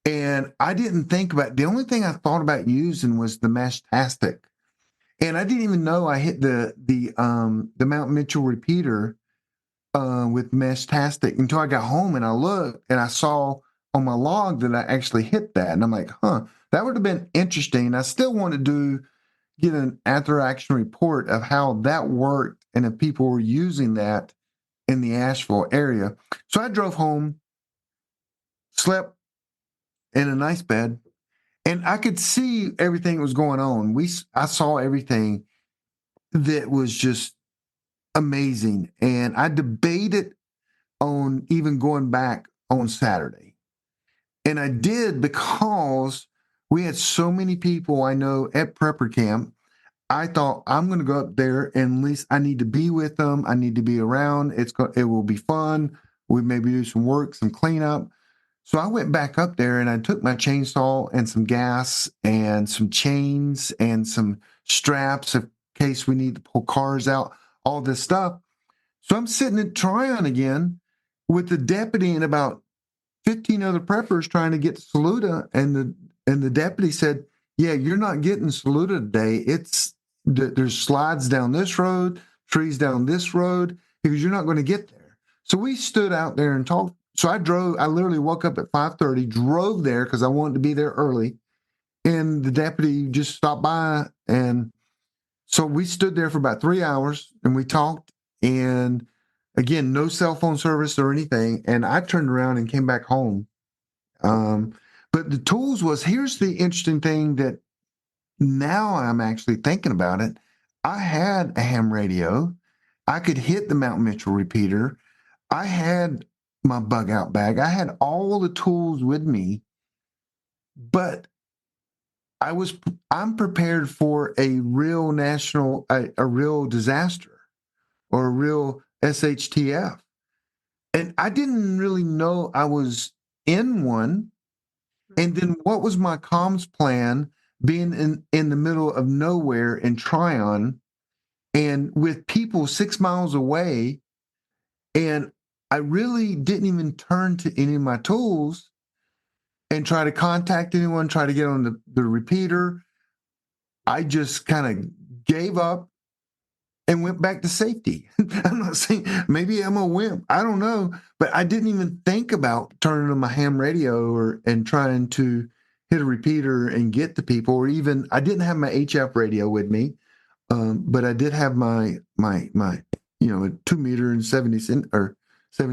And I didn't think about, the only thing I thought about using was the Meshtastic. And I didn't even know I hit the Mount Mitchell repeater with Meshtastic until I got home, and I looked and I saw on my log that I actually hit that. And I'm like, that would have been interesting. I still want to do, get an after action report of how that worked and if people were using that in the Asheville area. So I drove home, slept in a nice bed, and I could see everything that was going on. I saw everything that was just amazing. And I debated on even going back on Saturday. And I did because we had so many people I know at prepper camp. I thought I'm going to go up there and at least I need to be with them. I need to be around. It will be fun. We maybe do some work, some cleanup. So I went back up there and I took my chainsaw and some gas and some chains and some straps in case we need to pull cars out, all this stuff. So I'm sitting at Tryon again with the deputy and about 15 other preppers trying to get to Saluda. And the deputy said, yeah, you're not getting Saluda today. There's slides down this road, trees down this road, because you're not going to get there. So we stood out there and talked. So I literally woke up at 5:30, drove there because I wanted to be there early. And the deputy just stopped by. And so we stood there for about 3 hours and we talked. And again, no cell phone service or anything. And I turned around and came back home. But the tools here's the interesting thing that now I'm actually thinking about it. I had a ham radio. I could hit the Mount Mitchell repeater. I had my bug out bag. I had all the tools with me, but I'm prepared for a real a real disaster or a real SHTF. And I didn't really know I was in one. And then what was my comms plan being in the middle of nowhere in Tryon and with people 6 miles away? And I really didn't even turn to any of my tools and try to contact anyone, try to get on the repeater. I just kind of gave up and went back to safety. I'm not saying maybe I'm a wimp. I don't know. But I didn't even think about turning on my ham radio and trying to hit a repeater and get to people, or even I didn't have my HF radio with me, but I did have my 2 meter and 70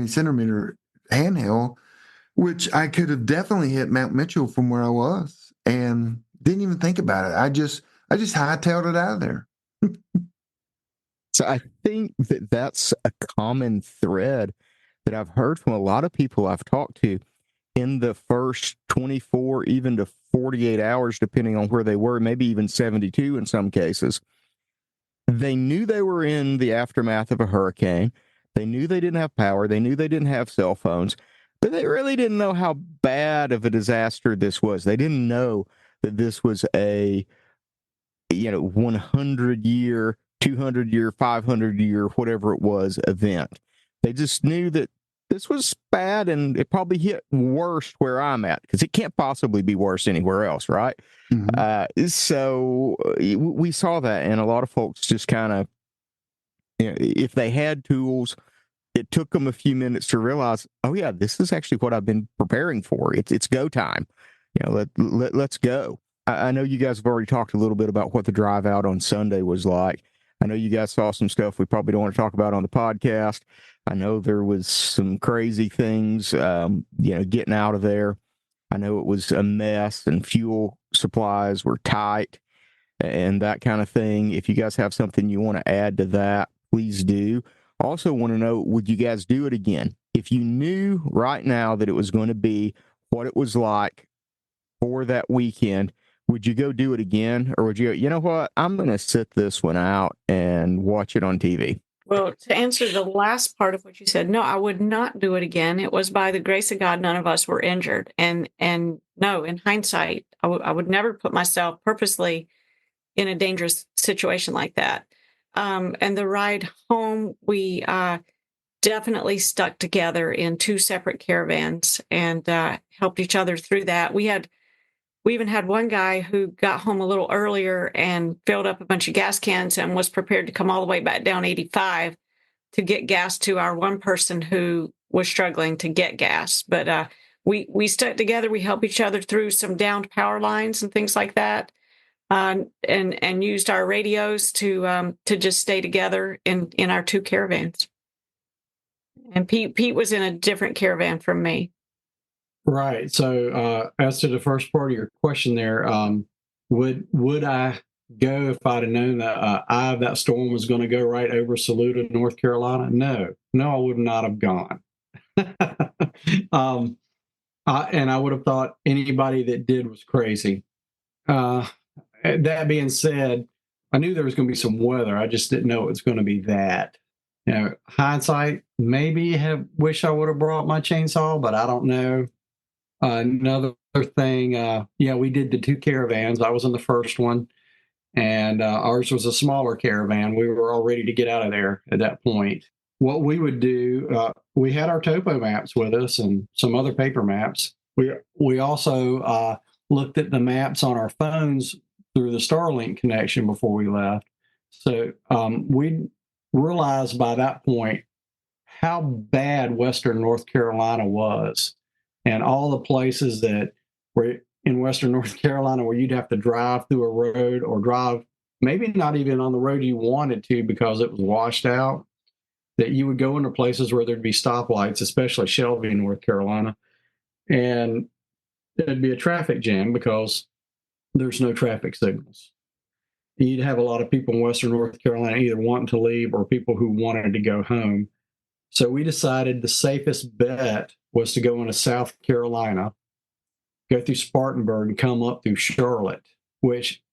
centimeter handheld, which I could have definitely hit Mount Mitchell from where I was, and didn't even think about it. I just hightailed it out of there. So I think that's a common thread that I've heard from a lot of people I've talked to in the first 24, even to 48 hours, depending on where they were, maybe even 72 in some cases. They knew they were in the aftermath of a hurricane. They knew they didn't have power. They knew they didn't have cell phones, but they really didn't know how bad of a disaster this was. They didn't know that this was a 100-year, 200-year, 500-year, whatever it was, event. They just knew that this was bad, and it probably hit worse where I'm at, because it can't possibly be worse anywhere else, right? Mm-hmm. So we saw that, and a lot of folks just kind of, if they had tools, it took them a few minutes to realize, oh yeah, this is actually what I've been preparing for. It's go time. Let's go. I know you guys have already talked a little bit about what the drive out on Sunday was like. I know you guys saw some stuff we probably don't want to talk about on the podcast. I know there was some crazy things, getting out of there. I know it was a mess and fuel supplies were tight and that kind of thing. If you guys have something you want to add to that, please do. Also want to know, would you guys do it again? If you knew right now that it was going to be what it was like for that weekend, would you go do it again? Or would you go, you know what, I'm going to sit this one out and watch it on TV? Well, to answer the last part of what you said, no, I would not do it again. It was by the grace of God, none of us were injured. And no, in hindsight, I would never put myself purposely in a dangerous situation like that. And the ride home, we definitely stuck together in 2 separate caravans and helped each other through that. We even had one guy who got home a little earlier and filled up a bunch of gas cans and was prepared to come all the way back down 85 to get gas to our one person who was struggling to get gas. But we stuck together. We helped each other through some downed power lines and things like that. and used our radios to just stay together in our two caravans. And Pete was in a different caravan from me. Right. So, as to the first part of your question there, would I go if I'd have known that that storm was going to go right over Saluda, North Carolina? No, I would not have gone. And I would have thought anybody that did was crazy. That being said, I knew there was going to be some weather. I just didn't know it was going to be that. Hindsight, maybe wish I would have brought my chainsaw, but I don't know. Another thing, we did the two caravans. I was in the first one, and ours was a smaller caravan. We were all ready to get out of there at that point. What we would do, we had our topo maps with us and some other paper maps. We also looked at the maps on our phones through the Starlink connection before we left. So we realized by that point how bad Western North Carolina was, and all the places that were in Western North Carolina where you'd have to drive through a road or drive maybe not even on the road you wanted to because it was washed out, that you would go into places where there'd be stoplights, especially Shelby, North Carolina, and there'd be a traffic jam because there's no traffic signals. You'd have a lot of people in Western North Carolina either wanting to leave or people who wanted to go home. So we decided the safest bet was to go into South Carolina, go through Spartanburg, and come up through Charlotte, which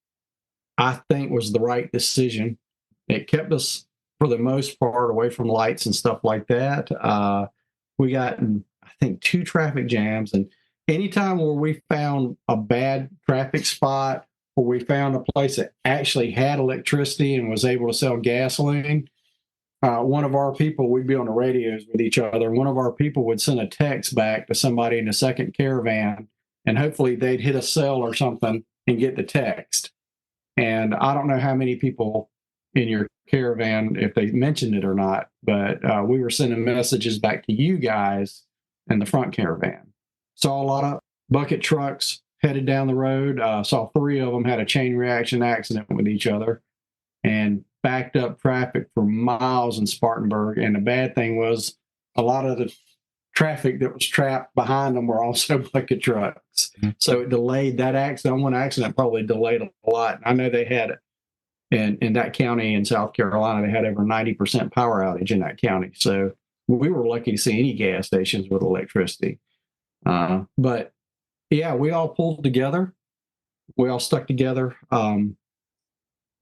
I think was the right decision. It kept us, for the most part, away from lights and stuff like that. We got, I think, 2 traffic jams. And anytime where we found a bad traffic spot, or we found a place that actually had electricity and was able to sell gasoline, one of our people, we'd be on the radios with each other, and one of our people would send a text back to somebody in the second caravan, and hopefully they'd hit a cell or something and get the text. And I don't know how many people in your caravan, if they mentioned it or not, but we were sending messages back to you guys in the front caravan. Saw a lot of bucket trucks headed down the road. Saw 3 of them had a chain reaction accident with each other and backed up traffic for miles in Spartanburg. And the bad thing was a lot of the traffic that was trapped behind them were also bucket trucks. Mm-hmm. So it delayed that accident. One accident probably delayed a lot. I know they had in that county in South Carolina, they had over 90% power outage in that county. So we were lucky to see any gas stations with electricity. But yeah, we all pulled together. We all stuck together.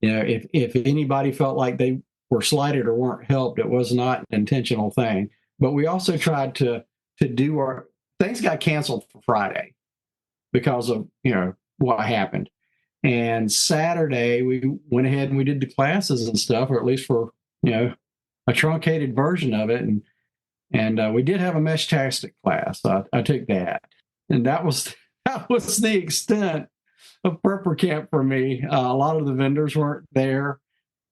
If anybody felt like they were slighted or weren't helped, it was not an intentional thing. But we also tried to do our things got canceled for Friday because of what happened. And Saturday we went ahead and we did the classes and stuff, or at least for a truncated version of it. And we did have a mesh tactic class. I took that, and that was the extent of prepper camp for me. A lot of the vendors weren't there.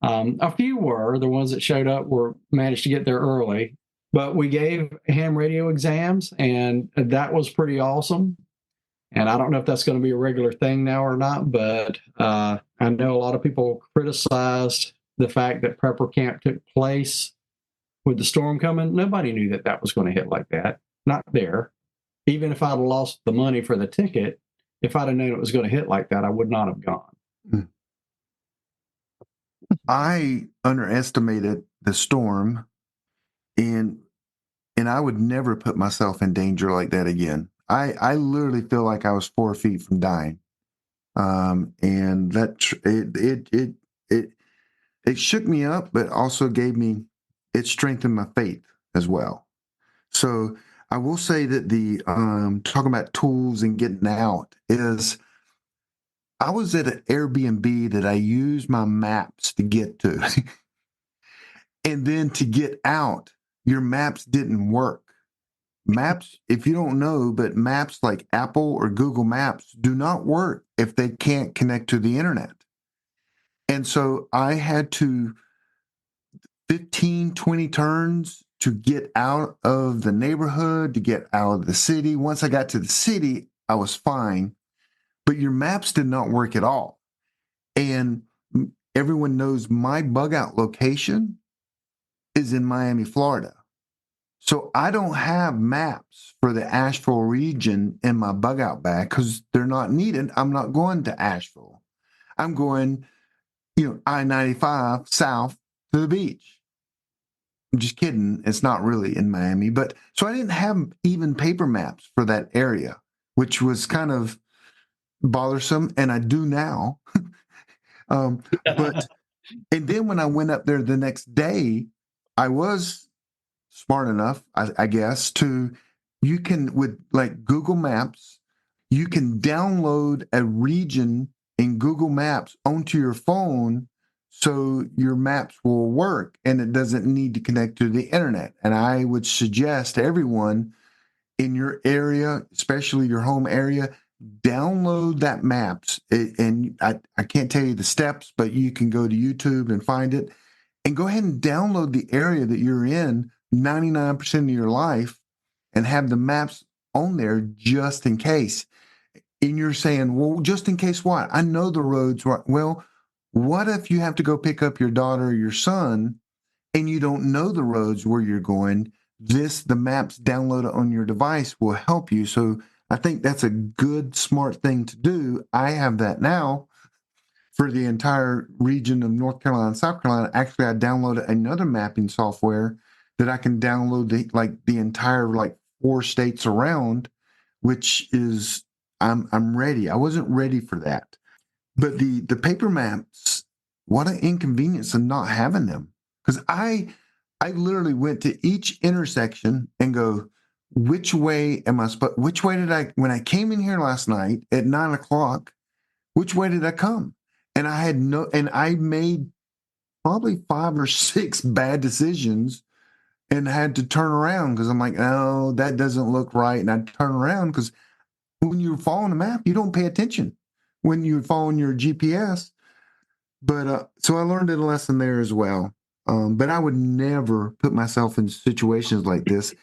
A few were. The ones that showed up managed to get there early. But we gave ham radio exams, and that was pretty awesome. And I don't know if that's going to be a regular thing now or not, but I know a lot of people criticized the fact that prepper camp took place with the storm coming. Nobody knew that was going to hit like that. Not there. Even if I'd lost the money for the ticket, if I'd have known it was going to hit like that, I would not have gone. I underestimated the storm, and I would never put myself in danger like that again. I literally feel like I was 4 feet from dying, and that it shook me up, but also it strengthened my faith as well. So I will say that the talking about tools and getting out is, I was at an Airbnb that I used my maps to get to. And then to get out, your maps didn't work. Maps, if you don't know, but maps like Apple or Google Maps do not work if they can't connect to the internet. And so I had to 15, 20 turns to get out of the neighborhood, to get out of the city. Once I got to the city, I was fine. But your maps did not work at all. And everyone knows my bug out location is in Miami, Florida. So I don't have maps for the Asheville region in my bug out bag because they're not needed. I'm not going to Asheville. I'm going, I-95 south to the beach. I'm just kidding. It's not really in Miami. But so I didn't have even paper maps for that area, which was kind of bothersome. And I do now. But and then when I went up there the next day, I was smart enough, I guess, you can, with like Google Maps, you can download a region in Google Maps onto your phone so your maps will work and it doesn't need to connect to the internet. And I would suggest to everyone in your area, especially your home area, download that maps. And I can't tell you the steps, but you can go to YouTube and find it and go ahead and download the area that you're in 99% of your life and have the maps on there just in case. And you're saying, well, just in case what? I know the roads. Well, what if you have to go pick up your daughter or your son and you don't know the roads where you're going? The maps downloaded on your device will help you. So I think that's a good, smart thing to do. I have that now for the entire region of North Carolina and South Carolina. Actually, I downloaded another mapping software that I can download the entire 4 states around, which is I'm ready. I wasn't ready for that. But the paper maps, what an inconvenience of not having them. Because I literally went to each intersection and go, which way did when I came in here last night at 9:00, which way did I come? And I made probably 5 or 6 bad decisions and had to turn around because I'm like, oh, that doesn't look right. And I turn around because when you're following a map, you don't pay attention when you're following your GPS. But so I learned a lesson there as well. But I would never put myself in situations like this.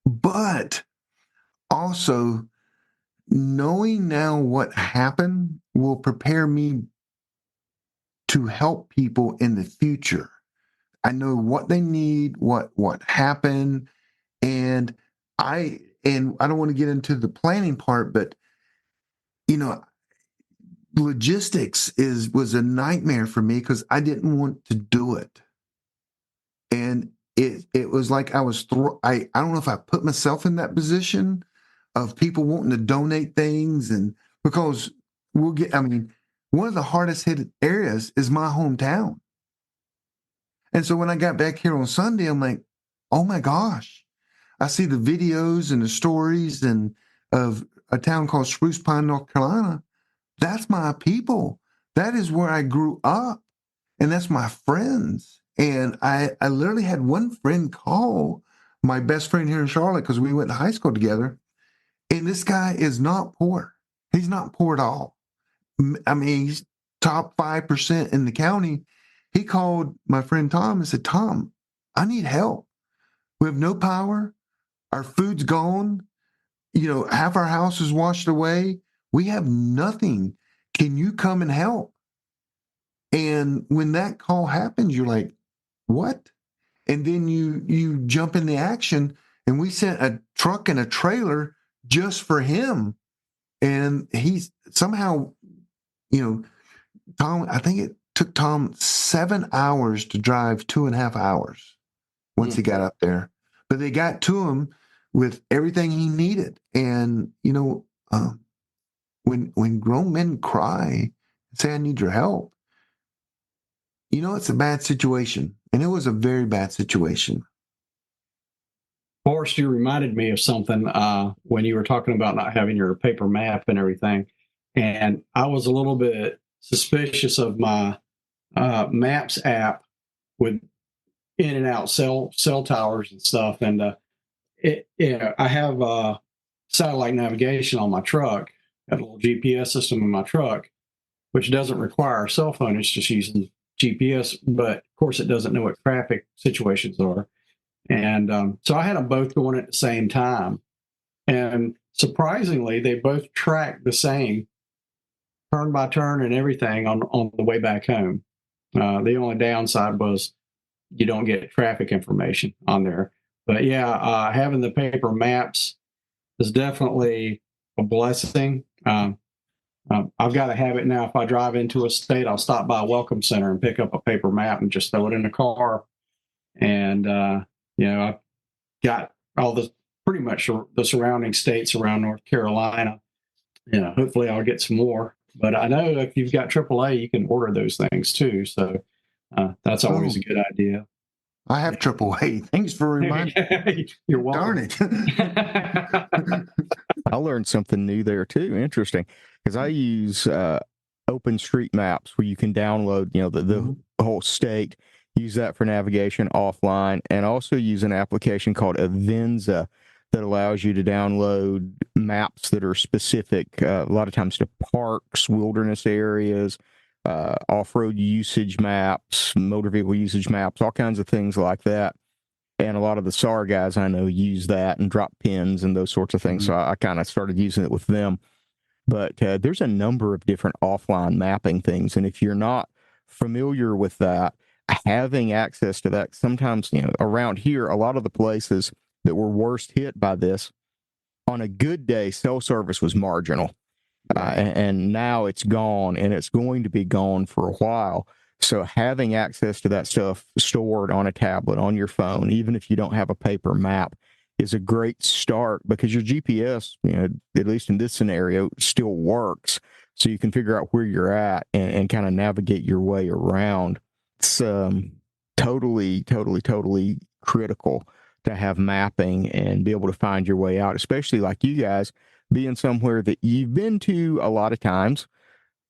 But also, knowing now what happened will prepare me to help people in the future. I know what they need, what happened, and I don't want to get into the planning part, but logistics was a nightmare for me because I didn't want to do it. And it was like I don't know if I put myself in that position of people wanting to donate things, and because one of the hardest hit areas is my hometown. And so when I got back here on Sunday, I'm like, oh my gosh, I see the videos and the stories and of a town called Spruce Pine, North Carolina. That's my people. That is where I grew up. And that's my friends. And I literally had one friend call my best friend here in Charlotte because we went to high school together. And this guy is not poor. He's not poor at all. I mean, he's top 5% in the county. He called my friend Tom and said, Tom, I need help. We have no power. Our food's gone. Half our house is washed away. We have nothing. Can you come and help? And when that call happens, you're like, what? And then you jump in the action, and we sent a truck and a trailer just for him. And he's somehow, Tom, I think it took Tom 7 hours to drive 2.5 hours once he got up there. But they got to him with everything he needed. And, when grown men cry and say, I need your help, it's a bad situation. And it was a very bad situation. Forrest, you reminded me of something when you were talking about not having your paper map and everything. And I was a little bit suspicious of my Maps app with in and out cell towers and stuff. And I have satellite navigation on my truck, got a little GPS system in my truck, which doesn't require a cell phone. It's just using GPS, but of course it doesn't know what traffic situations are. And so I had them both going at the same time. And surprisingly, they both tracked the same. turn by turn and everything on the way back home. The only downside was you don't get traffic information on there. But yeah, having the paper maps is definitely a blessing. I've got a habit now. If I drive into a state, I'll stop by a welcome center and pick up a paper map and just throw it in the car. And I've got all the pretty much the surrounding states around North Carolina. Hopefully I'll get some more. But I know if you've got AAA, you can order those things too. So that's always a good idea. I have AAA. Thanks for reminding. You're welcome. Darn it. I learned something new there too. Interesting, because I use OpenStreetMaps, where you can download, the whole state. Use that for navigation offline, and also use an application called Avenza that allows you to download maps that are specific, a lot of times to parks, wilderness areas, off-road usage maps, motor vehicle usage maps, all kinds of things like that. And a lot of the SAR guys I know use that and drop pins and those sorts of things. So I kind of started using it with them. But there's a number of different offline mapping things. And if you're not familiar with that, having access to that, sometimes, around here, a lot of the places that were worst hit by this, on a good day, cell service was marginal. And now it's gone, and it's going to be gone for a while. So having access to that stuff stored on a tablet, on your phone, even if you don't have a paper map, is a great start, because your GPS, at least in this scenario, still works. So you can figure out where you're at and kind of navigate your way around. It's totally critical to have mapping and be able to find your way out, especially like you guys being somewhere that you've been to a lot of times,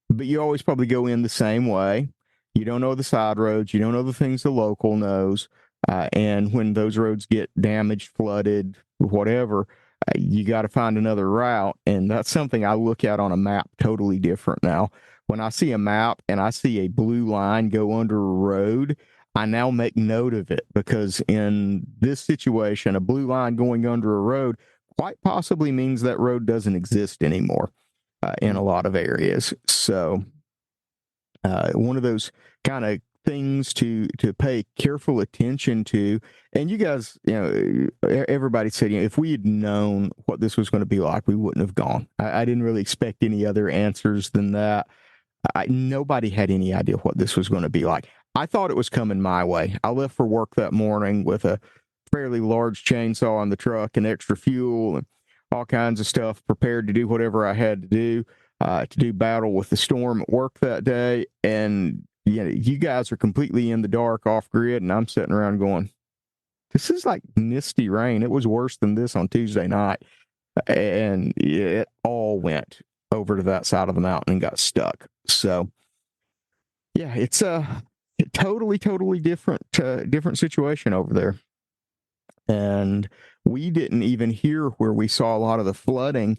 but you always probably go in the same way. You don't know the side roads. You don't know the things the local knows. And when those roads get damaged, flooded, whatever, you got to find another route. And that's something I look at on a map totally different now. When I see a map and I see a blue line go under a road, I now make note of it, because in this situation, a blue line going under a road quite possibly means that road doesn't exist anymore in a lot of areas. So one of those kind of things to pay careful attention to. And you guys, everybody said, if we had known what this was going to be like, we wouldn't have gone. I didn't really expect any other answers than that. Nobody had any idea what this was going to be like. I thought it was coming my way. I left for work that morning with a fairly large chainsaw on the truck and extra fuel and all kinds of stuff, prepared to do whatever I had to do battle with the storm at work that day. And you guys are completely in the dark, off grid, and I'm sitting around going, this is like misty rain. It was worse than this on Tuesday night. And it all went over to that side of the mountain and got stuck. So yeah, it's a totally different situation over there. And we didn't even hear where we saw a lot of the flooding.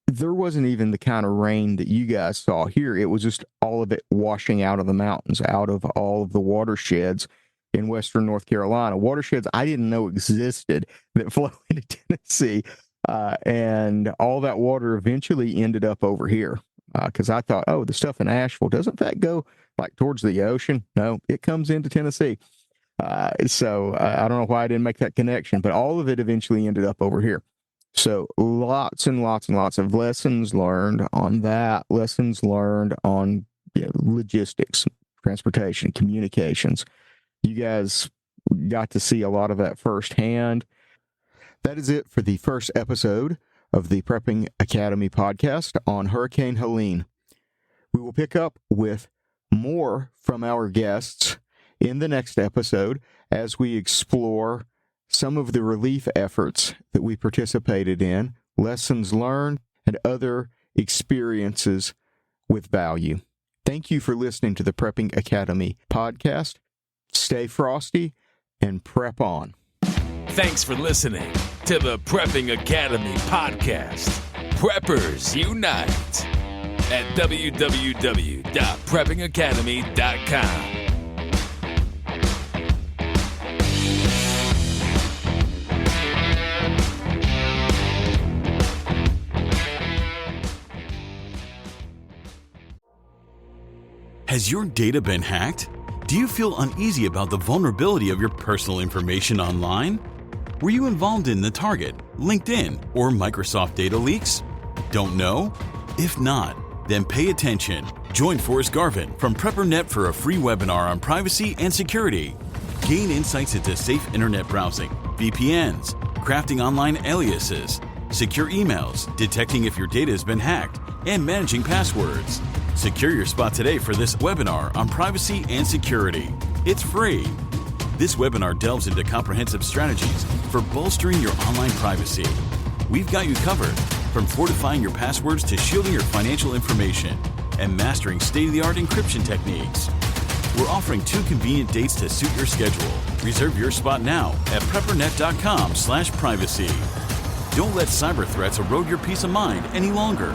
There wasn't even the kind of rain that you guys saw here. It was just all of it washing out of the mountains, out of all of the watersheds in western North Carolina. Watersheds I didn't know existed that flow into Tennessee. And all that water eventually ended up over here. Because I thought, the stuff in Asheville, doesn't that go like towards the ocean? No, it comes into Tennessee. So I don't know why I didn't make that connection, but all of it eventually ended up over here. So lots and lots and lots of lessons learned on that, lessons learned on logistics, transportation, communications. You guys got to see a lot of that firsthand. That is it for the first episode of the Prepping Academy podcast on Hurricane Helene. We will pick up with more from our guests in the next episode as we explore some of the relief efforts that we participated in, lessons learned, and other experiences with value. Thank you for listening to the Prepping Academy podcast. Stay frosty and prep on. Thanks for listening to the Prepping Academy podcast. Preppers Unite at www.preppingacademy.com. Has your data been hacked? Do you feel uneasy about the vulnerability of your personal information online? Were you involved in the Target, LinkedIn, or Microsoft data leaks? Don't know? If not, then pay attention. Join Forrest Garvin from PrepperNet for a free webinar on privacy and security. Gain insights into safe internet browsing, VPNs, crafting online aliases, secure emails, detecting if your data has been hacked, and managing passwords. Secure your spot today for this webinar on privacy and security. It's free. This webinar delves into comprehensive strategies for bolstering your online privacy. We've got you covered, from fortifying your passwords to shielding your financial information and mastering state-of-the-art encryption techniques. We're offering 2 convenient dates to suit your schedule. Reserve your spot now at PrepperNet.com/privacy. Don't let cyber threats erode your peace of mind any longer.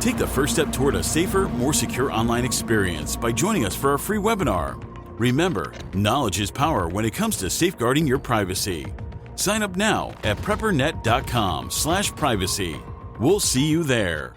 Take the first step toward a safer, more secure online experience by joining us for our free webinar. Remember, knowledge is power when it comes to safeguarding your privacy. Sign up now at PrepperNet.com/privacy. We'll see you there.